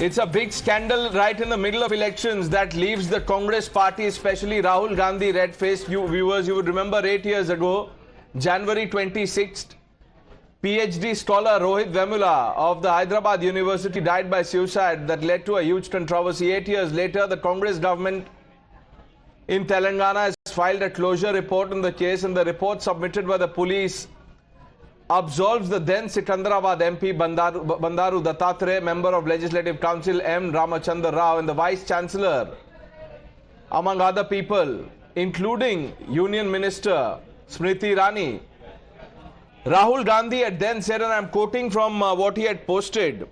It's a big scandal right in the middle of elections that leaves the Congress party, especially Rahul Gandhi, red-faced. Viewers, you would remember 8 years ago, January 26th, PhD scholar Rohit Vemula of the Hyderabad University died by suicide. That led to a huge controversy. 8 years later, the Congress government in Telangana has filed a closure report on the case, and the report submitted by the police absolves the then Secunderabad MP Bandaru Dattatreya, member of Legislative Council M. Ramachandra Rao, and the Vice Chancellor, among other people, including Union Minister Smriti Irani. Rahul Gandhi had then said, and I am quoting from what he had posted,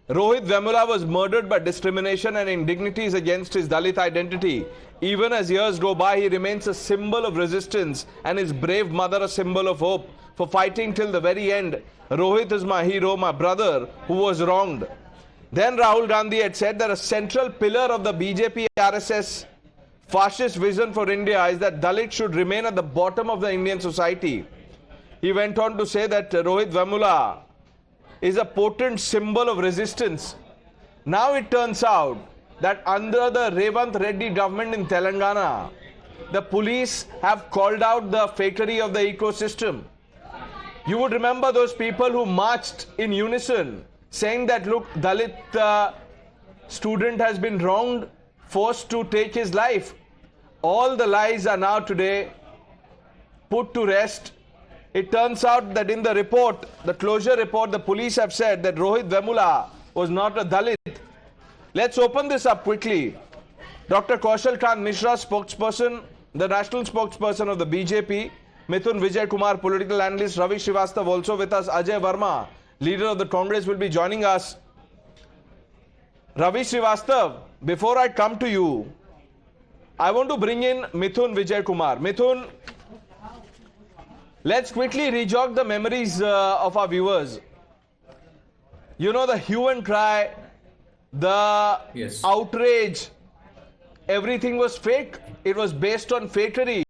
Rohit Vemula was murdered by discrimination and indignities against his Dalit identity. Even as years go by, he remains a symbol of resistance, and his brave mother a symbol of hope. For fighting till the very end, Rohit is my hero, my brother who was wronged. Then Rahul Gandhi had said that a central pillar of the BJP RSS fascist vision for India is that Dalits should remain at the bottom of the Indian society. He went on to say that Rohit Vemula is a potent symbol of resistance. Now it turns out that under the Revanth Reddy government in Telangana, the police have called out the fakery of the ecosystem. You would remember those people who marched in unison saying that, look, Dalit student has been wronged, forced to take his life. All the lies are now today put to rest. It turns out that in the report, the closure report, the police have said that Rohit Vemula was not a Dalit. Let's open this up quickly. Dr. Kaushal Kant Mishra, spokesperson, the national spokesperson of the BJP, Mithun Vijay Kumar, political analyst, Ravi Srivastav also with us, Ajay Verma, leader of the Congress, will be joining us. Ravi Srivastav, before I come to you, I want to bring in Mithun Vijay Kumar. Mithun, let's quickly rejog the memories of our viewers. You know, the hue and cry, the outrage, everything was fake. It was based on fakery,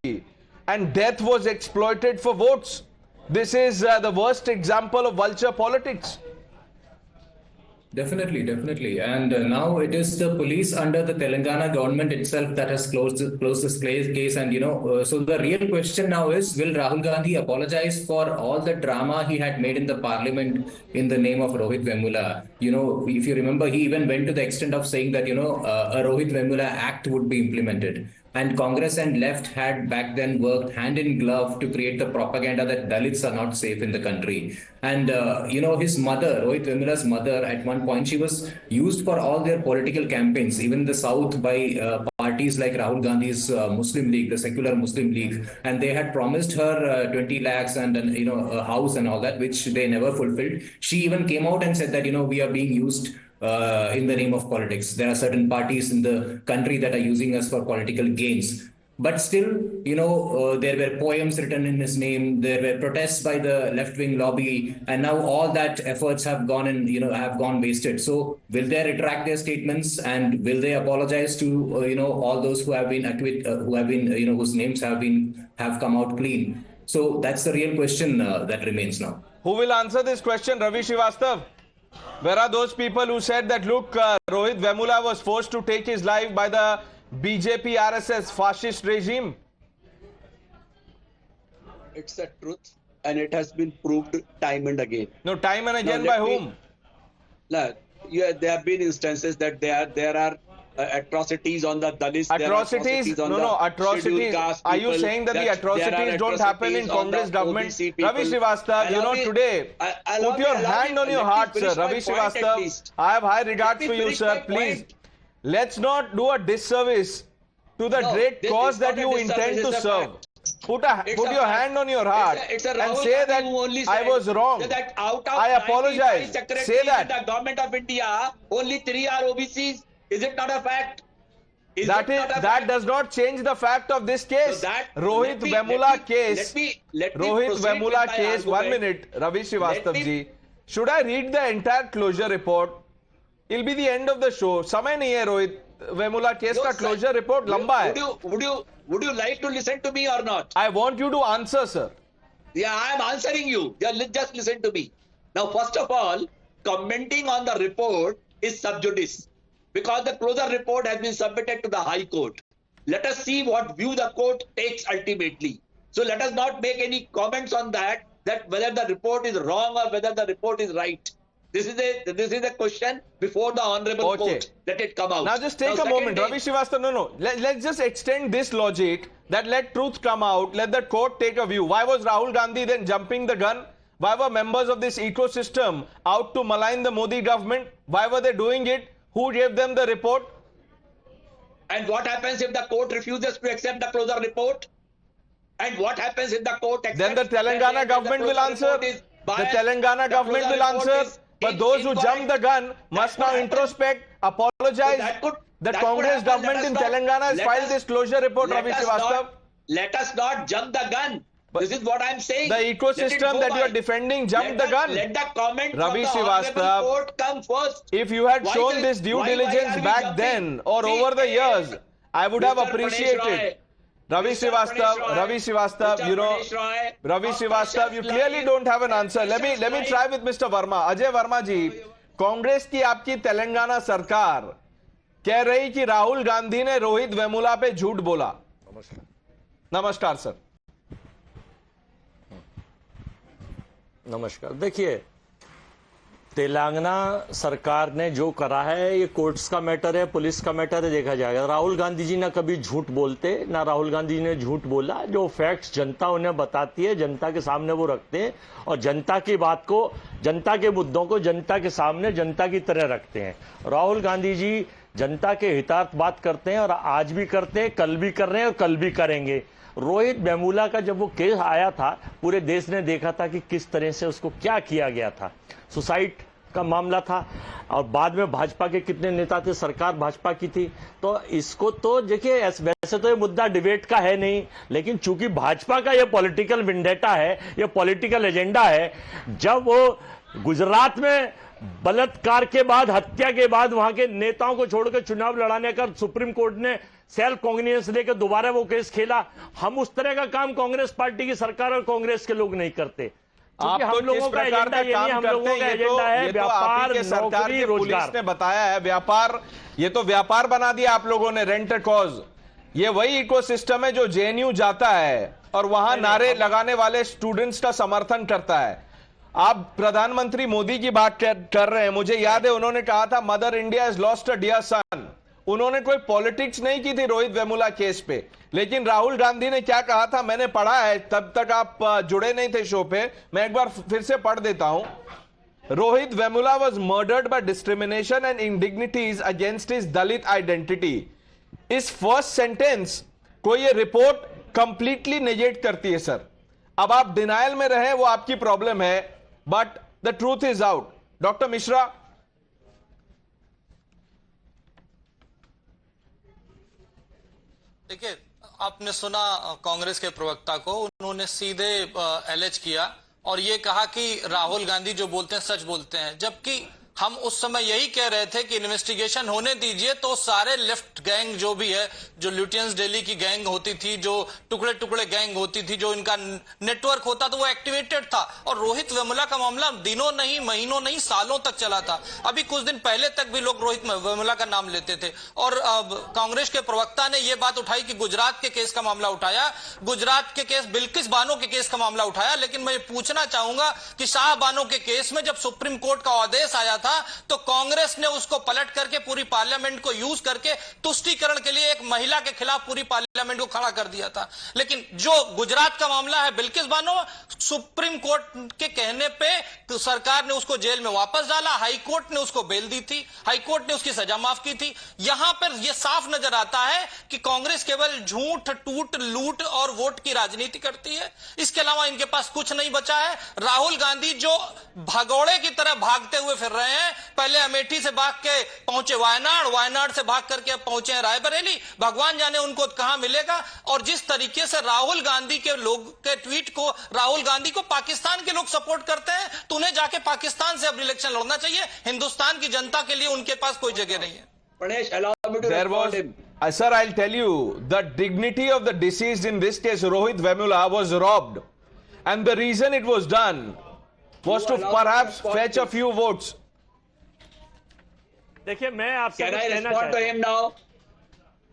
and death was exploited for votes. This is the worst example of vulture politics. Definitely. And now it is the police under the Telangana government itself that has closed this case. And, so the real question now is, will Rahul Gandhi apologize for all the drama he had made in the parliament in the name of Rohit Vemula? If you remember, he even went to the extent of saying that, a Rohit Vemula Act would be implemented. And Congress and left had back then worked hand in glove to create the propaganda that Dalits are not safe in the country. And, his mother, Rohit Vemula's mother, at one point, she was used for all their political campaigns, even in the South by parties like Rahul Gandhi's Muslim League, the secular Muslim League. And they had promised her 20 lakhs and, a house and all that, which they never fulfilled. She even came out and said that, we are being used in the name of politics. There are certain parties in the country that are using us for political gains. But still, there were poems written in his name. There were protests by the left-wing lobby, and now all that efforts have gone and have gone wasted. So, will they retract their statements, and will they apologize to all those who have been whose names have come out clean? So that's the real question that remains now. Who will answer this question, Ravi Srivastav? Where are those people who said that, look, Rohit Vemula was forced to take his life by the BJP RSS fascist regime? It's a truth, and it has been proved time and again. No, time and again by whom? There have been instances that there are atrocities on the Dalits. Atrocities? Atrocities. Are you saying that the atrocities don't happen in Congress government? Ravi Srivastav, today, put your hand on your heart, sir. Ravi Srivastav, I have high regards for you, sir. Please, let's not do a disservice to the great cause that you intend to serve. Put your hand on your heart and say that I was wrong. I apologize. Say that. The government of India, only 3 are OBCs. Is it not a fact? That does not change the fact of this case. So Rohit Vemula case. Rohit Vemula case. 1 minute, Ravi Srivastav ji. Should I read the entire closure report? It'll be the end of the show. समय नहीं है Rohit Vemula case का closure report लंबा है. Would you like to listen to me or not? I want you to answer, sir. Yeah, I am answering you. Just listen to me. Now, first of all, commenting on the report, is sub judice because the closer report has been submitted to the High Court. Let us see what view the court takes ultimately. So let us not make any comments on that whether the report is wrong or whether the report is right. This is a question before the honorable court. Let it come out. Now just take a moment, Ravi Srivastava. No. Let's just extend this logic that let truth come out. Let the court take a view. Why was Rahul Gandhi then jumping the gun? Why were members of this ecosystem out to malign the Modi government? Why were they doing it? Who gave them the report? And what happens if the court refuses to accept the closer report? And what happens if the court accepts? Then the Telangana government will answer. The Telangana government will answer. But those who jumped the gun must now introspect, apologize. The Congress government in Telangana has filed this closure report, Ravi Srivastava. Let us not jump the gun. This is what I'm saying. The ecosystem that you are defending jumped the gun. Let the comment Ravi from the honorable Srivastava, court come first. if you had shown this due diligence back then or over the years, I would have appreciated. Ravi Srivastava, you know, Ravi Srivastava, you clearly don't have an answer. Let me try with Mr. Verma. Ajay Verma ji, Congress की आपकी तेलंगाना सरकार कह रही कि राहुल गांधी ने रोहित वेमुला पे झूठ बोला. नमस्कार सर. नमस्कार. देखिए, तेलंगाना सरकार ने जो करा है ये कोर्ट्स का मैटर है, पुलिस का मैटर है, देखा जाएगा. राहुल गांधी जी ना कभी झूठ बोलते, ना राहुल गांधी जी ने झूठ बोला. जो फैक्ट्स जनता उन्हें बताती है, जनता के सामने वो रखते हैं और जनता की बात को, जनता के मुद्दों को जनता के सामने जनता की तरह रखते हैं. राहुल गांधी जी जनता के हितार्थ बात करते हैं और आज भी करते हैं, कल भी कर रहे हैं और कल भी करेंगे. रोहित वेमुला का जब वो केस आया था, पूरे देश ने देखा था कि किस तरह से उसको क्या किया गया था. सुसाइड का मामला था और बाद में भाजपा के कितने नेता थे, सरकार भाजपा की थी. तो इसको तो देखिए, वैसे तो ये मुद्दा डिबेट का है नहीं, लेकिन चूंकि भाजपा का ये पॉलिटिकल विंडेटा है, ये पॉलिटिकल एजेंडा है. जब वो गुजरात में बलात्कार के बाद, हत्या के बाद वहां के नेताओं को छोड़कर चुनाव लड़ाने का सुप्रीम कोर्ट ने सेल्फ कॉग्निजेंस लेकर दोबारा वो केस खेला. हम उस तरह का काम कांग्रेस पार्टी की सरकार और कांग्रेस के लोग नहीं करते. आप तो किस प्रकार का काम करते हैं, ये तो आप ही के सरकार के पुलिस ने बताया है. व्यापार, ये तो व्यापार बना दिया आप लोगों ने, रेंट अ कॉज. ये वही इकोसिस्टम है जो जेएनयू जाता है और वहां नारे लगाने वाले स्टूडेंट्स का समर्थन करता है. आप प्रधानमंत्री मोदी की बात कर रहे हैं. मुझे याद है उन्होंने कहा था mother India has lost a dear son. उन्होंने कोई पॉलिटिक्स नहीं की थी रोहित वेमुला केस पे, लेकिन राहुल गांधी ने क्या कहा था मैंने पढ़ा है, तब तक आप जुड़े नहीं थे शो पे, मैं एक बार फिर से पढ़ देता हूं. Rohit Vemula was murdered by discrimination and indignities against his Dalit identity. इस फर्स्ट सेंटेंस को ये रिपोर्ट कंप्लीटली नेगेट करती है सर. अब आप डिनायल में रहे वो आपकी प्रॉब्लम है, but the truth is out. Doctor Mishra, देखिए, आपने सुना कांग्रेस के प्रवक्ता को, उन्होंने सीधे एलेज किया और ये कहा कि राहुल गांधी जो बोलते हैं सच बोलते हैं, जबकि हम उस समय यही कह रहे थे कि इन्वेस्टिगेशन होने दीजिए. तो सारे लेफ्ट गैंग जो भी है, जो ल्यूटियंस दिल्ली की गैंग होती थी, जो टुकड़े टुकड़े गैंग होती थी, जो इनका नेटवर्क होता था, वो एक्टिवेटेड था. और रोहित वेमुला का मामला दिनों नहीं, महीनों नहीं, सालों तक चला था. अभी कुछ दिन पहले तक भी लोग रोहित वेमुला का नाम लेते थे. और कांग्रेस के प्रवक्ता ने यह बात उठाई कि गुजरात के केस का मामला उठाया, गुजरात के केस, बिल्किस बानो के केस का मामला उठाया. लेकिन मैं ये पूछना चाहूंगा कि शाह बानो के केस में जब सुप्रीम कोर्ट का आदेश आया था तो कांग्रेस ने उसको पलट करके पूरी पार्लियामेंट को यूज करके तुष्टीकरण के लिए एक महिला के खिलाफ पूरी पार्लियामेंट को खड़ा कर दिया था. लेकिन जो गुजरात का मामला है बिल्किस बानो, सुप्रीम कोर्ट के कहने पे तो सरकार ने उसको जेल में वापस डाला, हाई कोर्ट ने उसको बेल दी थी, हाई कोर्ट ने उसकी सजा माफ की थी. यहां पर यह साफ नजर आता है कि कांग्रेस केवल झूठ, टूट, लूट और वोट की राजनीति करती है. इसके अलावा इनके पास कुछ नहीं बचा है. राहुल गांधी जो भगोड़े की तरह भागते हुए फिर रहे हैं, पहले अमेठी से भाग के पहुंचे वायनाड, वायनाड से भाग करके अब पहुंचे हैं रायबरेली. भगवान जाने उनको कहां मिलेगा. और जिस तरीके से राहुल गांधी के लोग के ट्वीट को, राहुल गांधी को पाकिस्तान के लोग सपोर्ट करते हैं, तो उन्हें जाके पाकिस्तान से अब इलेक्शन लड़ना चाहिए. हिंदुस्तान की जनता के लिए उनके पास कोई जगह नहीं है. Pranesh, allow me to respond him. Sir, I'll tell you, the dignity of the deceased in this case, Rohit Vemula, was robbed. And the reason it was done was to perhaps fetch a few votes. देखिए मैं आपसे Can कुछ I कहना respond to चाहता him now?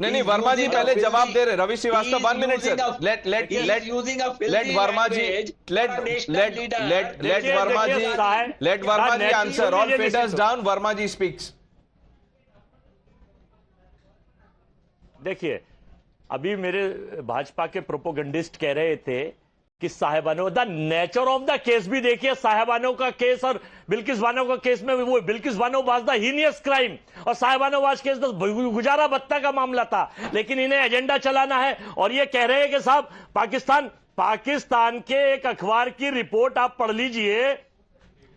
नहीं, He's Verma ji using a पहले filthy- जवाब दे रहे Ravi Srivastava, he is 1 minute sir, using a- let he is using a filthy let Verma ji language let for a national let leader. let देखिए, Verma देखिए, ji साहब, let Verma ji natural answer, all लीजिए faders निश्चित down, Verma ji speaks. देखिए अभी मेरे भाजपा के प्रोपोगंडिस्ट कह रहे थे कि साहेबानों the nature of the case भी देखिए, साहेबानों का केस और बिल्किस बानो का केस में वो Bilkis Bano was the heinous crime और साहेबानों वाज केस तो गुजारा भत्ता का मामला था, लेकिन इन्हें एजेंडा चलाना है और ये कह रहे हैं कि साहब पाकिस्तान के एक अखबार की रिपोर्ट आप पढ़ लीजिए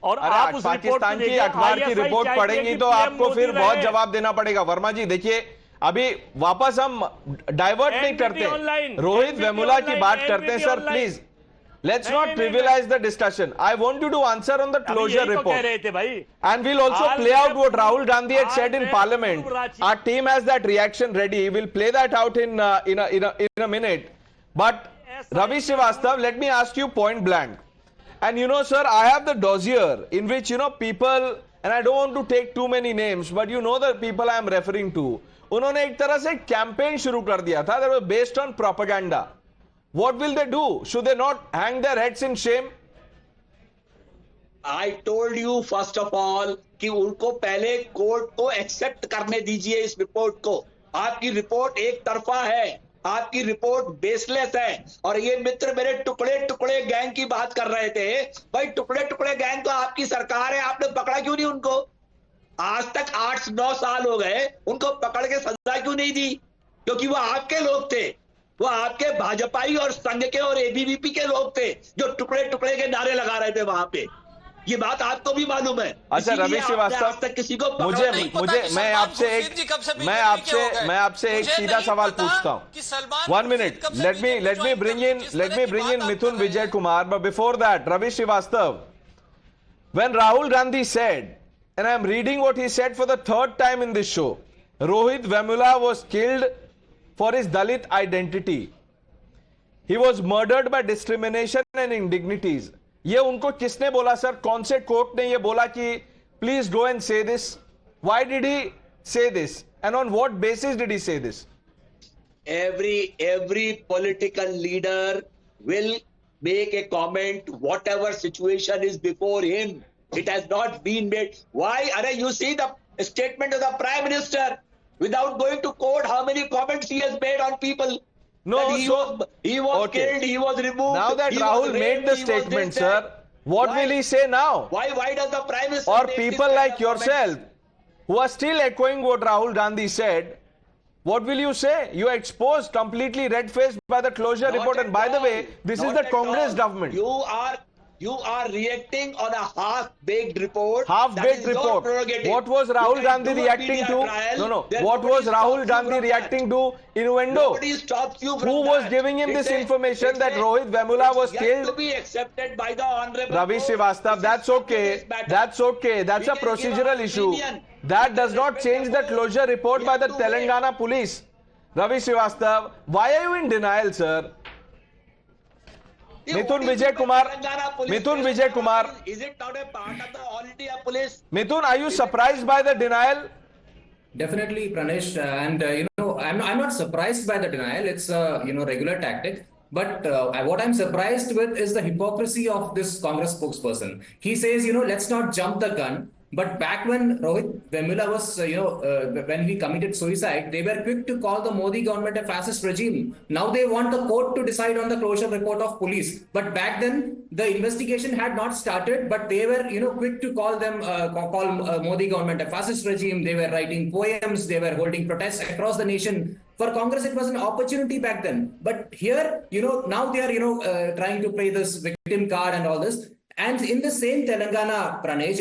और आप उस पाकिस्तान की अखबार की रिपोर्ट पढ़ेंगी तो आपको फिर बहुत जवाब देना पड़ेगा। वर्मा जी देखिए अभी वापस हम डाइवर्ट नहीं करते, रोहित वेमुला की बात करते हैं sir, please let's not trivialise the discussion. I want you to answer on the closure report and we'll also play out what Rahul Gandhi had said in parliament. Our team has that reaction ready. We'll play that out in a minute. But Ravi Srivastava, let me ask you point blank. And you know, sir, I have the dossier in which, you know, people, and I don't want to take too many names, but you know the people I am referring to. उन्होंने एक तरह से campaign शुरू कर दिया था that was based on propaganda. What will they do? Should they not hang their heads in shame? I told you first of all कि उनको पहले कोर्ट को एक्सेप्ट करने दीजिए इस रिपोर्ट को। आपकी रिपोर्ट एक तरफा है, आपकी रिपोर्ट बेसलेस है। और ये मित्र मेरे टुकड़े टुकड़े गैंग की बात कर रहे थे, भाई टुकड़े टुकड़े गैंग तो आपकी सरकार है, आपने पकड़ा क्यों नहीं उनको? आज तक 8-9 साल हो गए, उनको पकड़ के सजा क्यों नहीं दी? क्योंकि वो आपके लोग थे, वो आपके भाजपाई और संघ के और एबीवीपी के लोग थे जो टुकड़े टुकड़े के नारे लगा रहे थे वहां पे। ये बात आपको भी मालूम है। अच्छा रवि श्रीवास्तव, मुझे मैं आपसे एक सीधा सवाल पूछता हूं। 1 minute, let me bring in Mithun Vijay Kumar, but before that, Ravi Srivastava, when Rahul Gandhi said, and I am reading what he said for the 3rd time in this show, Rohit Vemula was killed for his Dalit identity. He was murdered by discrimination and indignities. ये उनको किसने बोला sir? कौन से court ने ये बोला कि प्लीज गो एंड से दिस? व्हाई डिड ही से this and on what basis did he से this? Every political leader will make a comment whatever situation is before him. It has not been made. Why? You see the statement of the Prime Minister without going to court, how many comments he has made on people. No, he was killed, he was removed. Now that Rahul made the statement, sir, what will he say now? Why does the Prime Minister or make people like yourself who are still echoing what Rahul Gandhi said, what will you say? You are exposed, completely red-faced by the closure report. And by the way, this is the Congress government. You are reacting on a half-baked report. Half-baked report. What was Rahul Gandhi reacting to? No. What was Rahul Gandhi reacting to? Innuendo. Nobody stops you from Who was giving him this information that Rohit Vemula was killed? To be accepted by the honorable Ravi Srivastava, that's okay. That's okay. That's a procedural issue. That does not change the closure report by the Telangana police. Ravi Srivastava, why are you in denial, sir? Mithun Vijay Kumar. Is it not a part of the All India Police? Mithun, are you surprised by the denial? Definitely, Pranesh, and I'm not surprised by the denial. It's a regular tactic. But what I'm surprised with is the hypocrisy of this Congress spokesperson. He says, let's not jump the gun. But back when Rohit Vemula was, when he committed suicide, they were quick to call the Modi government a fascist regime. Now they want the court to decide on the closure report of police. But back then, the investigation had not started, but they were, quick to call them, Modi government a fascist regime. They were writing poems. They were holding protests across the nation. For Congress, it was an opportunity back then. But here, now they are, trying to play this victim card and all this. And in the same Telangana, Pranesh,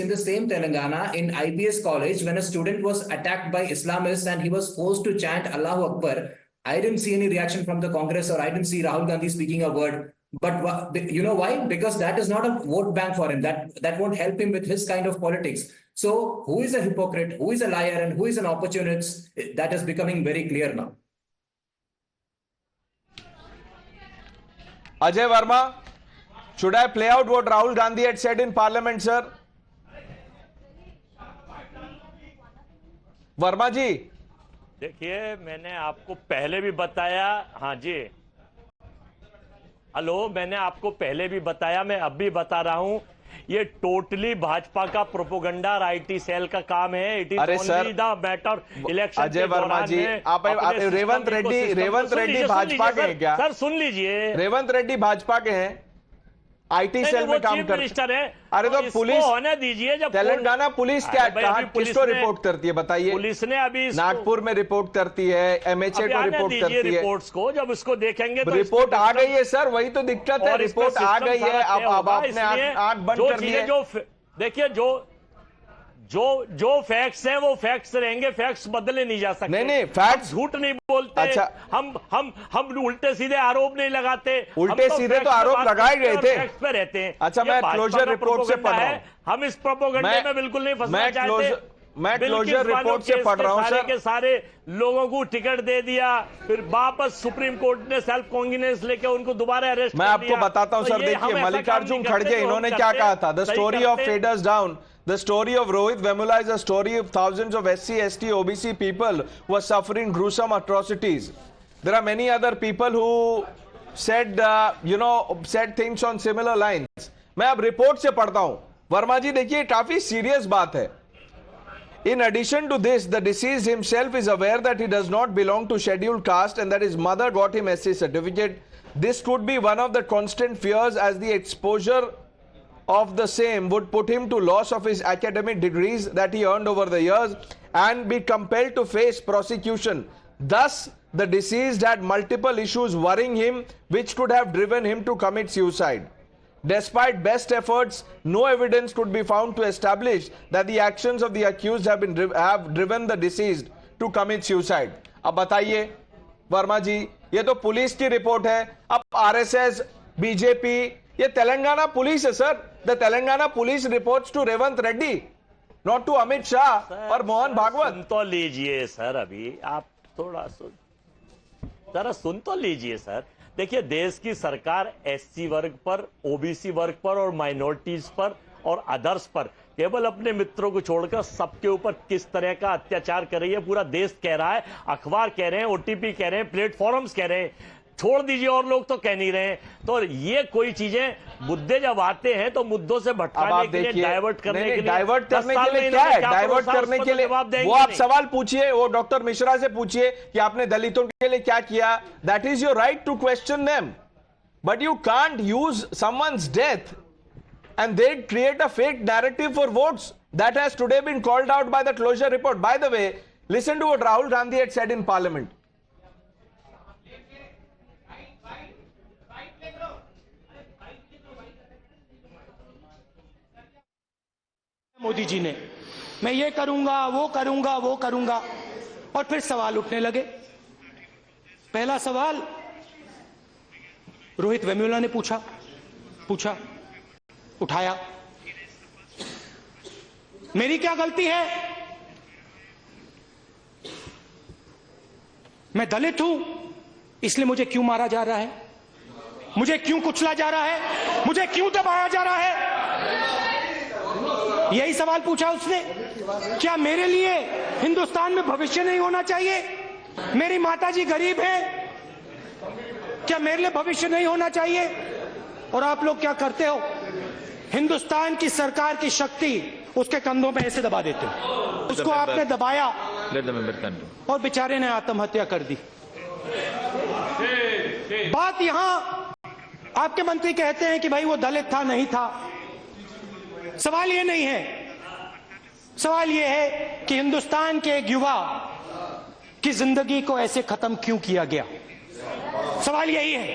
in IPS college, when a student was attacked by Islamists and he was forced to chant Allahu Akbar, I didn't see any reaction from the Congress, or I didn't see Rahul Gandhi speaking a word. But you know why? Because that is not a vote bank for him. That won't help him with his kind of politics. So who is a hypocrite, who is a liar, and who is an opportunist? That is becoming very clear now. Ajay Verma, should I play out what Rahul Gandhi had said in Parliament, sir? Verma ji, देखिए मैंने आपको पहले भी बताया, हाँ जी, hello, मैंने आपको पहले भी बताया, मैं अब भी बता रहा हूं, ये टोटली भाजपा का प्रोपोगंडा आईटी सेल का काम है। It is only the matter election. Ajay Verma ji, आप रेवंत रेड्डी भाजपा के हैं क्या? सर सुन लीजिए, रेवंत रेड्डी भाजपा के हैं, आईटी सेल में काम करते हैं। अरे तो पुलिस होने दीजिए। जब तेलंगाना पुलिस क्या किसको रिपोर्ट करती है बताइए? पुलिस ने अभी नागपुर में रिपोर्ट करती है, एमएचए को रिपोर्ट करती है। रिपोर्ट्स को जब उसको देखेंगे तो रिपोर्ट आ गई है सर, वही तो दिक्कत है, रिपोर्ट आ गई है। अब आपने आंख बंद कर दिए। देखिए जो फैक्ट्स हैं वो फैक्ट्स रहेंगे, फैक्ट्स बदले नहीं जा सकते। नहीं फैक्ट्स झूठ नहीं बोलते। अच्छा, हम उल्टे सीधे आरोप नहीं लगाते। उल्टे सीधे तो आरोप लगाए गए थे। फैक्ट्स पे रहते हैं। अच्छा, मैं क्लोजर रिपोर्ट से पढ़ रहा हूं। हम इस प्रोपेगेंडा में बिल्कुल नहीं फंसना चाहते। मैं क्लोजर रिपोर्ट से पढ़ रहा हूं सर। के सारे लोगों को टिकट दे दिया, फिर वापस सुप्रीम कोर्ट ने सेल्फ कॉन्गिनेंस लेके उनको दोबारा अरेस्ट कर दिया। मैं आपको बताता हूं सर, देखिए मल्लिकार्जुन खड़गे इन्होंने क्या कहा था, the story of feathers down, the story of Rohit Vemula is a story of thousands of SC, ST, OBC people who are suffering gruesome atrocities. There are many other people who said said things on similar lines. मैं अब report से पढ़ता हूं। वर्मा जी देखिए, काफी serious बात है। In addition to this, the deceased himself is aware that he does not belong to scheduled caste and that his mother got him SC certificate. This could be one of the constant fears, as the exposure of the same would put him to loss of his academic degrees that he earned over the years and be compelled to face prosecution. Thus, the deceased had multiple issues worrying him, which could have driven him to commit suicide. Despite best efforts, no evidence could be found to establish that the actions of the accused have driven the deceased to commit suicide. अब बताइए वर्मा जी, ये तो police की report है। अब RSS, BJP, ये Telangana police है sir. The Telangana police reports to Revanth Reddy, not to Amit Shah और मोहन भागवत। सुन तो लीजिए सर, अभी आप थोड़ा जरा सुन तो लीजिए सर। देखिए, देश की सरकार एससी वर्ग पर, ओबीसी वर्ग पर और माइनॉरिटीज पर और अदर्स पर केवल अपने मित्रों को छोड़कर सबके ऊपर किस तरह का अत्याचार कर रही है, पूरा देश कह रहा है, अखबार कह रहे हैं, ओटीपी कह रहे हैं, प्लेटफॉर्म्स कह रहे हैं, छोड़ दीजिए और लोग तो कह नहीं रहे हैं। तो ये कोई चीजें, मुद्दे जब आते हैं तो मुद्दों से भटकाने के लिए, डाइवर्ट करने के लिए, डाइवर्ट करने के लिए क्या है? डाइवर्ट करने के लिए वो आप सवाल पूछिए, वो डॉक्टर मिश्रा से पूछिए कि आपने दलितों के लिए क्या किया। That is your right to question them, but you can't use someone's death and they create a fake narrative for votes. That has today been called out by the closure report. By the way, listen to what Rahul Gandhi had said in parliament. Modi ji ने, मैं ये करूंगा, वो करूंगा, वो करूंगा, और फिर सवाल उठने लगे। पहला सवाल रोहित वेमुला ने पूछा, उठाया, मेरी क्या गलती है? मैं दलित हूं, इसलिए मुझे क्यों मारा जा रहा है? मुझे क्यों कुचला जा रहा है? मुझे क्यों दबाया जा रहा है? यही सवाल पूछा उसने। क्या मेरे लिए हिंदुस्तान में भविष्य नहीं होना चाहिए? मेरी माताजी गरीब है, क्या मेरे लिए भविष्य नहीं होना चाहिए? और आप लोग क्या करते हो? हिंदुस्तान की सरकार की शक्ति उसके कंधों पे ऐसे दबा देते हो। उसको आपने दबाया और बेचारे ने आत्महत्या कर दी। बात यहां, आपके मंत्री कहते हैं कि भाई वो दलित था, नहीं था। सवाल ये नहीं है, सवाल ये है कि हिंदुस्तान के एक युवा की जिंदगी को ऐसे खत्म क्यों किया गया? सवाल यही है।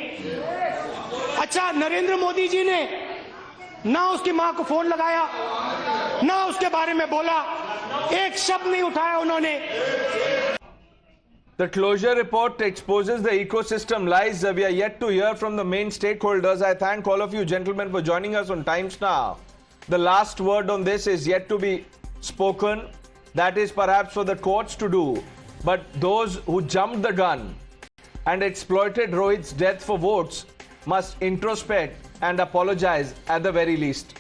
अच्छा, नरेंद्र मोदी जी ने ना उसकी मां को फोन लगाया, ना उसके बारे में बोला, एक शब्द नहीं उठाया उन्होंने। The closure report exposes the ecosystem lies. We are yet to hear from the main stakeholders. I thank all of you gentlemen for joining us on Times Now. The last word on this is yet to be spoken. That is perhaps for the courts to do. But those who jumped the gun and exploited Rohit's death for votes must introspect and apologize at the very least.